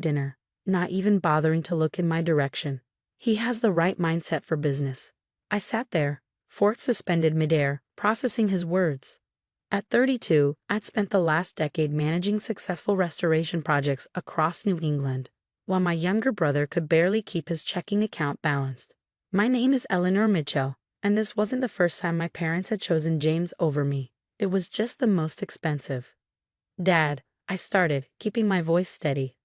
dinner, not even bothering to look in my direction. He has the right mindset for business. I sat there, fork suspended midair, processing his words. At 32, I'd spent the last decade managing successful restoration projects across New England, while my younger brother could barely keep his checking account balanced. My name is Eleanor Mitchell, and this wasn't the first time my parents had chosen James over me. It was just the most expensive. Dad, I started, keeping my voice steady.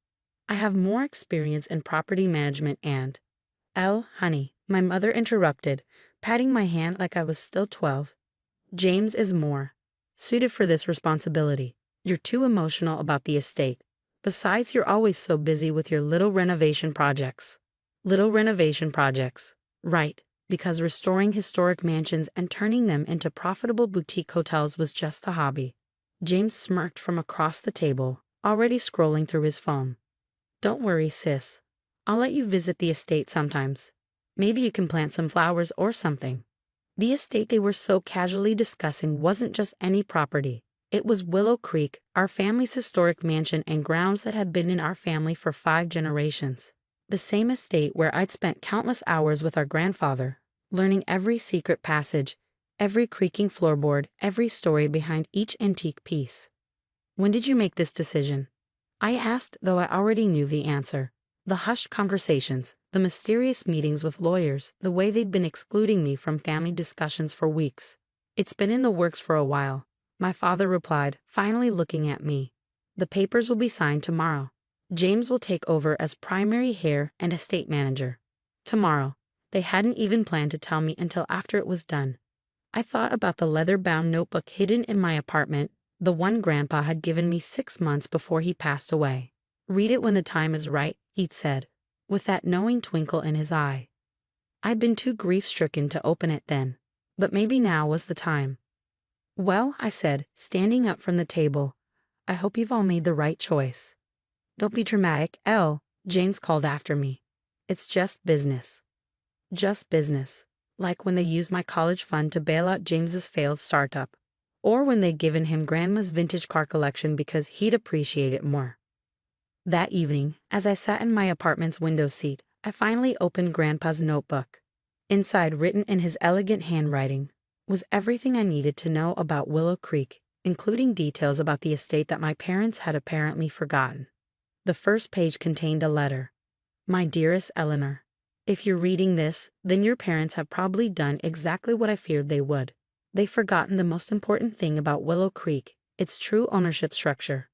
I have more experience in property management and... Honey, my mother interrupted, patting my hand like I was still 12. James is more suited for this responsibility. You're too emotional about the estate. Besides, you're always so busy with your little renovation projects. Little renovation projects. Right, because restoring historic mansions and turning them into profitable boutique hotels was just a hobby. James smirked from across the table, already scrolling through his phone. Don't worry, sis. I'll let you visit the estate sometimes. Maybe you can plant some flowers or something. The estate they were so casually discussing wasn't just any property. It was Willow Creek, our family's historic mansion and grounds that had been in our family for 5 generations. The same estate where I'd spent countless hours with our grandfather, learning every secret passage, every creaking floorboard, every story behind each antique piece. When did you make this decision? I asked, though I already knew the answer. The hushed conversations, the mysterious meetings with lawyers, the way they'd been excluding me from family discussions for weeks. It's been in the works for a while, my father replied, finally looking at me. The papers will be signed tomorrow. James will take over as primary heir and estate manager. Tomorrow. They hadn't even planned to tell me until after it was done. I thought about the leather-bound notebook hidden in my apartment, the one Grandpa had given me 6 months before he passed away. Read it when the time is right, he'd said, with that knowing twinkle in his eye. I'd been too grief-stricken to open it then, but maybe now was the time. Well, I said, standing up from the table, I hope you've all made the right choice. Don't be dramatic, James called after me. It's just business. Just business. Like when they used my college fund to bail out James's failed startup. Or when they'd given him Grandma's vintage car collection because he'd appreciate it more. That evening, as I sat in my apartment's window seat, I finally opened Grandpa's notebook. Inside, written in his elegant handwriting, was everything I needed to know about Willow Creek, including details about the estate that my parents had apparently forgotten. The first page contained a letter. My dearest Eleanor, if you're reading this, then your parents have probably done exactly what I feared they would. They've forgotten the most important thing about Willow Creek, its true ownership structure.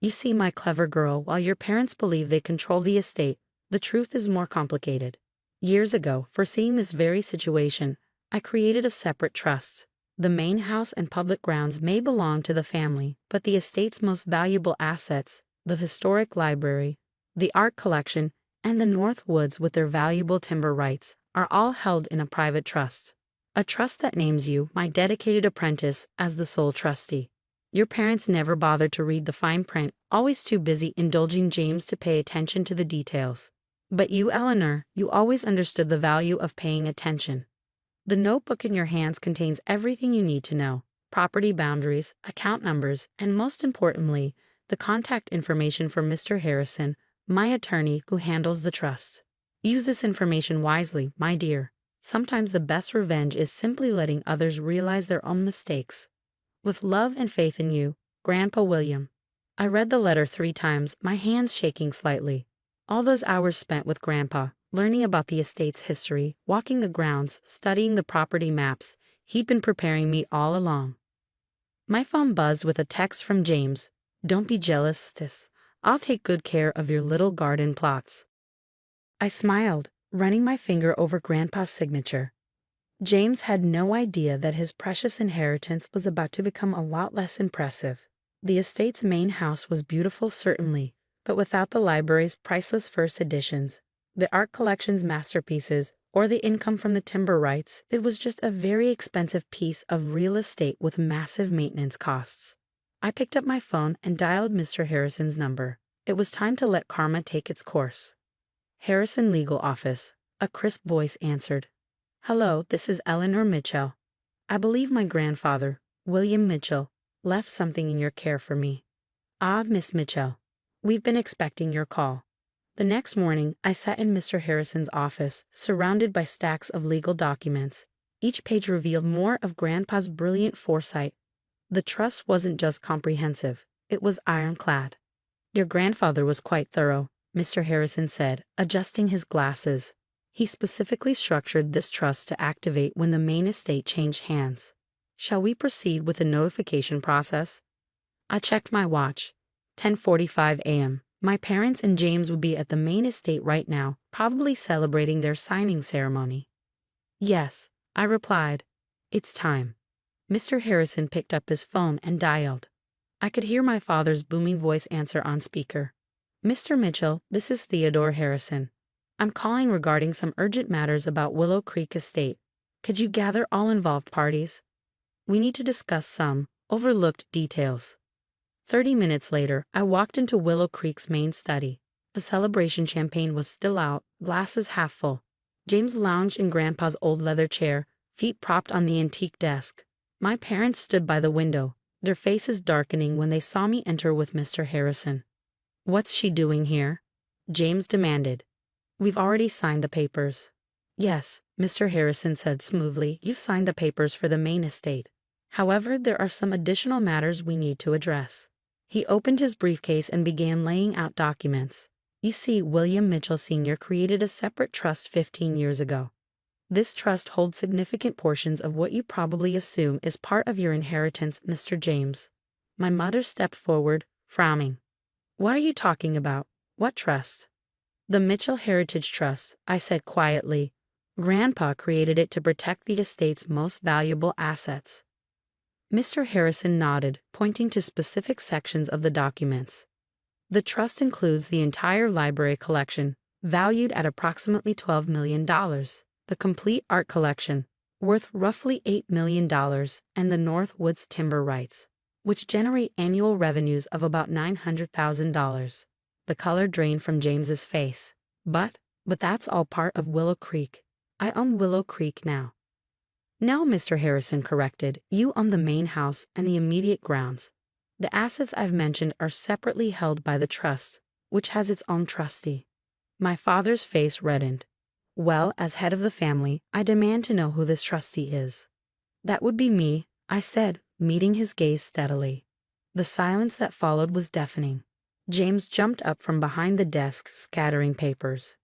You see, my clever girl, while your parents believe they control the estate, the truth is more complicated. Years ago, foreseeing this very situation, I created a separate trust. The main house and public grounds may belong to the family, but the estate's most valuable assets, the historic library, the art collection, and the North Woods with their valuable timber rights, are all held in a private trust. A trust that names you, my dedicated apprentice, as the sole trustee. Your parents never bothered to read the fine print, always too busy indulging James to pay attention to the details. But you, Eleanor, you always understood the value of paying attention. The notebook in your hands contains everything you need to know: property boundaries, account numbers, and most importantly, the contact information for Mr. Harrison, my attorney who handles the trust. Use this information wisely, my dear. Sometimes the best revenge is simply letting others realize their own mistakes. With love and faith in you, Grandpa William. I read the letter 3 times, my hands shaking slightly. All those hours spent with Grandpa, learning about the estate's history, walking the grounds, studying the property maps, he'd been preparing me all along. My phone buzzed with a text from James. Don't be jealous, sis. I'll take good care of your little garden plots. I smiled, running my finger over Grandpa's signature. James had no idea that his precious inheritance was about to become a lot less impressive. The estate's main house was beautiful, certainly, but without the library's priceless first editions, the art collection's masterpieces, or the income from the timber rights, it was just a very expensive piece of real estate with massive maintenance costs. I picked up my phone and dialed Mr. Harrison's number. It was time to let karma take its course. Harrison Legal Office, a crisp voice answered. Hello, this is Eleanor Mitchell. I believe my grandfather, William Mitchell, left something in your care for me. Ah, Miss Mitchell. We've been expecting your call. The next morning, I sat in Mr. Harrison's office, surrounded by stacks of legal documents. Each page revealed more of Grandpa's brilliant foresight. The trust wasn't just comprehensive, it was ironclad. Your grandfather was quite thorough, Mr. Harrison said, adjusting his glasses. He specifically structured this trust to activate when the main estate changed hands. Shall we proceed with the notification process? I checked my watch. 10:45 a.m. My parents and James would be at the main estate right now, probably celebrating their signing ceremony. Yes, I replied. It's time. Mr. Harrison picked up his phone and dialed. I could hear my father's booming voice answer on speaker. Mr. Mitchell, this is Theodore Harrison. I'm calling regarding some urgent matters about Willow Creek Estate. Could you gather all involved parties? We need to discuss some overlooked details. 30 minutes later, I walked into Willow Creek's main study. The celebration champagne was still out, glasses half full. James lounged in Grandpa's old leather chair, feet propped on the antique desk. My parents stood by the window, their faces darkening when they saw me enter with Mr. Harrison. What's she doing here? James demanded. We've already signed the papers. Yes, Mr. Harrison said smoothly, you've signed the papers for the main estate. However, there are some additional matters we need to address. He opened his briefcase and began laying out documents. You see, William Mitchell Sr. created a separate trust 15 years ago. This trust holds significant portions of what you probably assume is part of your inheritance, Mr. James. My mother stepped forward, frowning. What are you talking about? What trust? The Mitchell Heritage Trust, I said quietly. Grandpa created it to protect the estate's most valuable assets. Mr. Harrison nodded, pointing to specific sections of the documents. The trust includes the entire library collection, valued at approximately $12 million, the complete art collection, worth roughly $8 million, and the Northwoods timber rights, which generate annual revenues of about $900,000. The color drained from James's face. But that's all part of Willow Creek. I own Willow Creek now. No, Mr. Harrison corrected, you own the main house and the immediate grounds. The assets I've mentioned are separately held by the trust, which has its own trustee. My father's face reddened. Well, as head of the family, I demand to know who this trustee is. That would be me, I said, meeting his gaze steadily. The silence that followed was deafening. James jumped up from behind the desk, scattering papers.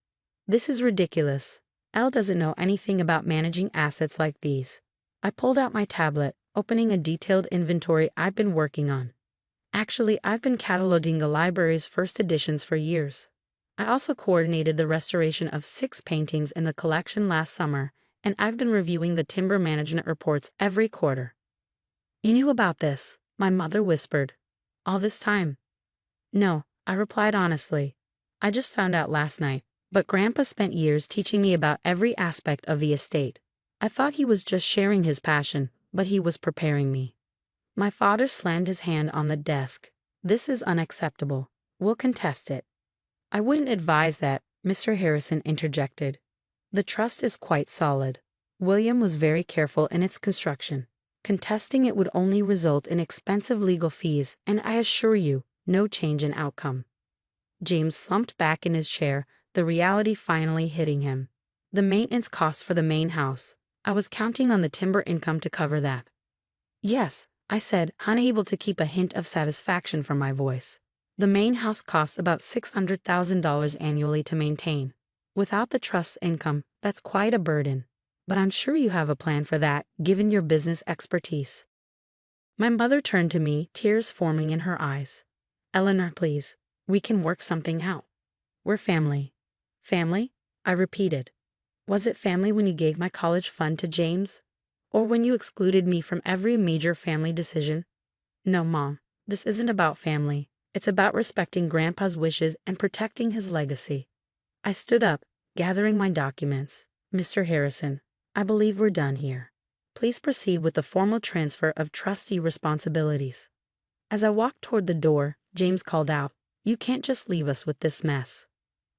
This is ridiculous. Elle doesn't know anything about managing assets like these. I pulled out my tablet, opening a detailed inventory I'd been working on. Actually, I've been cataloging the library's first editions for years. I also coordinated the restoration of 6 paintings in the collection last summer, and I've been reviewing the timber management reports every quarter. You knew about this, my mother whispered. All this time? No, I replied honestly. I just found out last night, but Grandpa spent years teaching me about every aspect of the estate. I thought he was just sharing his passion, but he was preparing me. My father slammed his hand on the desk. This is unacceptable. We'll contest it. I wouldn't advise that, Mr. Harrison interjected. The trust is quite solid. William was very careful in its construction. Contesting it would only result in expensive legal fees, and I assure you, no change in outcome. James slumped back in his chair, the reality finally hitting him. The maintenance costs for the main house. I was counting on the timber income to cover that. Yes, I said, unable to keep a hint of satisfaction from my voice. The main house costs about $600,000 annually to maintain. Without the trust's income, that's quite a burden. But I'm sure you have a plan for that, given your business expertise. My mother turned to me, tears forming in her eyes. Eleanor, please. We can work something out. We're family. Family? I repeated. Was it family when you gave my college fund to James? Or when you excluded me from every major family decision? No, Mom. This isn't about family. It's about respecting Grandpa's wishes and protecting his legacy. I stood up, gathering my documents. Mr. Harrison, I believe we're done here. Please proceed with the formal transfer of trustee responsibilities. As I walked toward the door, James called out, You can't just leave us with this mess.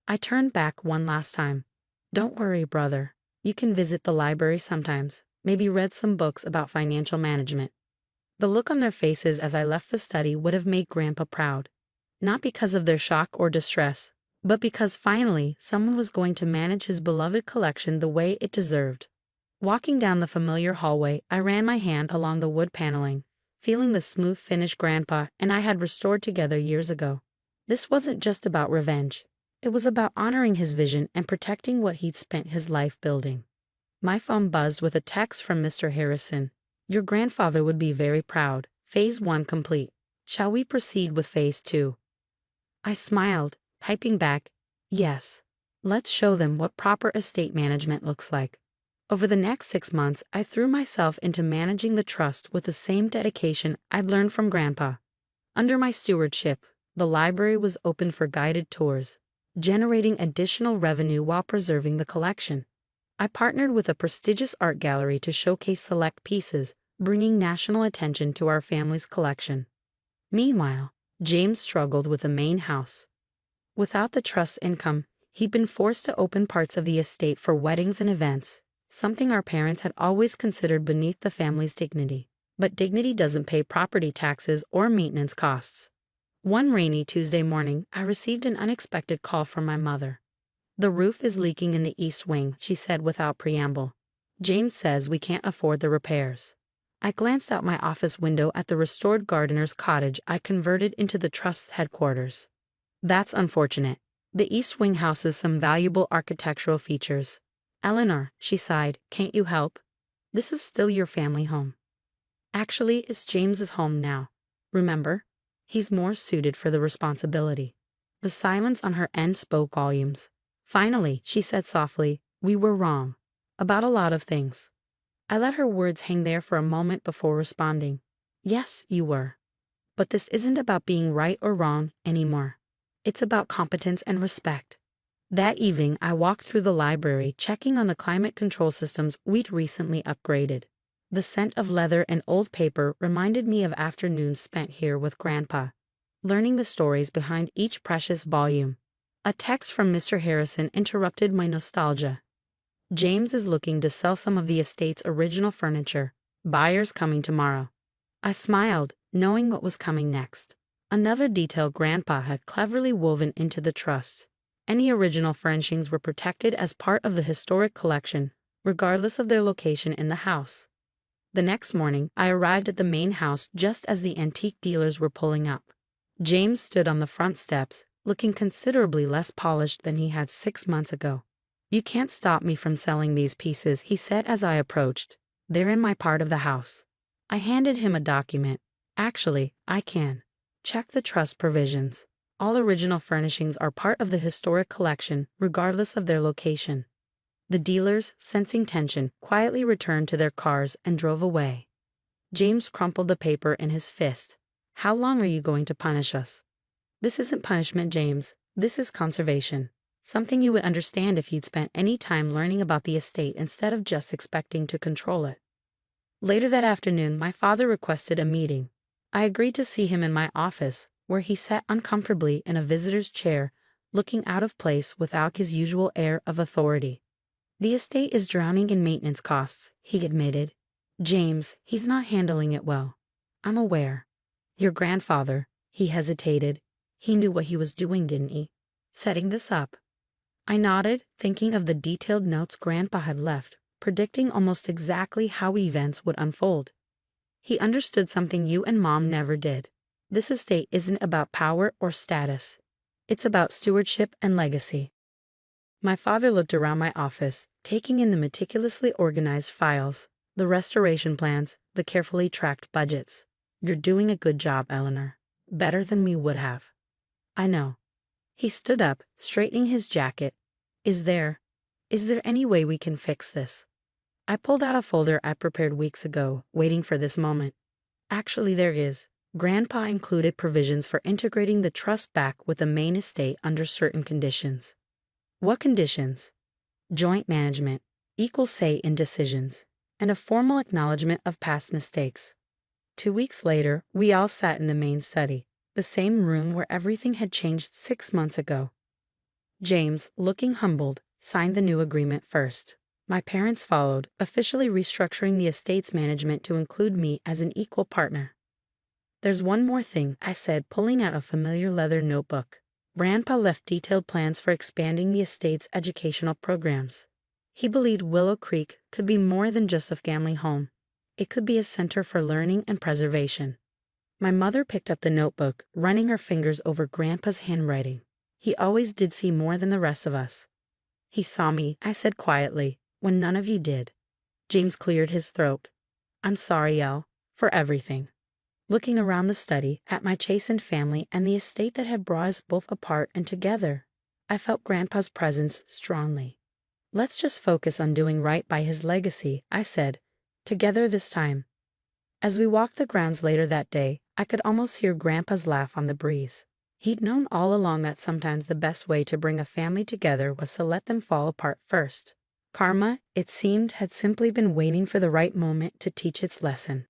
I turned back one last time. Don't worry, brother. You can visit the library sometimes, maybe read some books about financial management. The look on their faces as I left the study would have made Grandpa proud. Not because of their shock or distress, but because finally someone was going to manage his beloved collection the way it deserved. Walking down the familiar hallway, I ran my hand along the wood paneling, feeling the smooth finish Grandpa and I had restored together years ago. This wasn't just about revenge. It was about honoring his vision and protecting what he'd spent his life building. My phone buzzed with a text from Mr. Harrison. Your grandfather would be very proud. Phase 1 complete. Shall we proceed with Phase 2? I smiled, typing back, yes. Let's show them what proper estate management looks like. Over the next 6 months, I threw myself into managing the trust with the same dedication I'd learned from Grandpa. Under my stewardship, the library was open for guided tours, generating additional revenue while preserving the collection. I partnered with a prestigious art gallery to showcase select pieces, bringing national attention to our family's collection. Meanwhile, James struggled with the main house. Without the trust's income, he'd been forced to open parts of the estate for weddings and events, something our parents had always considered beneath the family's dignity. But dignity doesn't pay property taxes or maintenance costs. One rainy Tuesday morning, I received an unexpected call from my mother. The roof is leaking in the east wing, she said without preamble. James says we can't afford the repairs. I glanced out my office window at the restored gardener's cottage I converted into the trust's headquarters. That's unfortunate. The east wing houses some valuable architectural features. Eleanor, she sighed, can't you help? This is still your family home. Actually, it's James's home now. Remember? He's more suited for the responsibility. The silence on her end spoke volumes. Finally, she said softly, we were wrong. About a lot of things. I let her words hang there for a moment before responding. Yes, you were. But this isn't about being right or wrong anymore. It's about competence and respect. That evening, I walked through the library checking on the climate control systems we'd recently upgraded. The scent of leather and old paper reminded me of afternoons spent here with Grandpa, learning the stories behind each precious volume. A text from Mr. Harrison interrupted my nostalgia. James is looking to sell some of the estate's original furniture. Buyers coming tomorrow. I smiled, knowing what was coming next. Another detail Grandpa had cleverly woven into the trust. Any original furnishings were protected as part of the historic collection, regardless of their location in the house. The next morning, I arrived at the main house just as the antique dealers were pulling up. James stood on the front steps, looking considerably less polished than he had 6 months ago. You can't stop me from selling these pieces, he said as I approached. They're in my part of the house. I handed him a document. Actually, I can. Check the trust provisions. All original furnishings are part of the historic collection, regardless of their location. The dealers, sensing tension, quietly returned to their cars and drove away. James crumpled the paper in his fist. How long are you going to punish us? This isn't punishment, James. This is conservation. Something you would understand if you'd spent any time learning about the estate instead of just expecting to control it. Later that afternoon, my father requested a meeting. I agreed to see him in my office, where he sat uncomfortably in a visitor's chair, looking out of place without his usual air of authority. The estate is drowning in maintenance costs, he admitted. James, he's not handling it well. I'm aware. Your grandfather, he hesitated. He knew what he was doing, didn't he? Setting this up. I nodded, thinking of the detailed notes Grandpa had left, predicting almost exactly how events would unfold. He understood something you and Mom never did. This estate isn't about power or status. It's about stewardship and legacy. My father looked around my office, taking in the meticulously organized files, the restoration plans, the carefully tracked budgets. You're doing a good job, Eleanor. Better than we would have. I know. He stood up, straightening his jacket. Is there any way we can fix this? I pulled out a folder I prepared weeks ago, waiting for this moment. Actually, there is. Grandpa included provisions for integrating the trust back with the main estate under certain conditions. What conditions? Joint management, equal say in decisions, and a formal acknowledgement of past mistakes. 2 weeks later, we all sat in the main study, the same room where everything had changed 6 months ago. James, looking humbled, signed the new agreement first. My parents followed, officially restructuring the estate's management to include me as an equal partner. There's one more thing, I said, pulling out a familiar leather notebook. Grandpa left detailed plans for expanding the estate's educational programs. He believed Willow Creek could be more than just a family home. It could be a center for learning and preservation. My mother picked up the notebook, running her fingers over Grandpa's handwriting. He always did see more than the rest of us. He saw me, I said quietly, when none of you did. James cleared his throat. I'm sorry, Elle, for everything. Looking around the study, at my chastened family and the estate that had brought us both apart and together, I felt Grandpa's presence strongly. Let's just focus on doing right by his legacy, I said, together this time. As we walked the grounds later that day, I could almost hear Grandpa's laugh on the breeze. He'd known all along that sometimes the best way to bring a family together was to let them fall apart first. Karma, it seemed, had simply been waiting for the right moment to teach its lesson.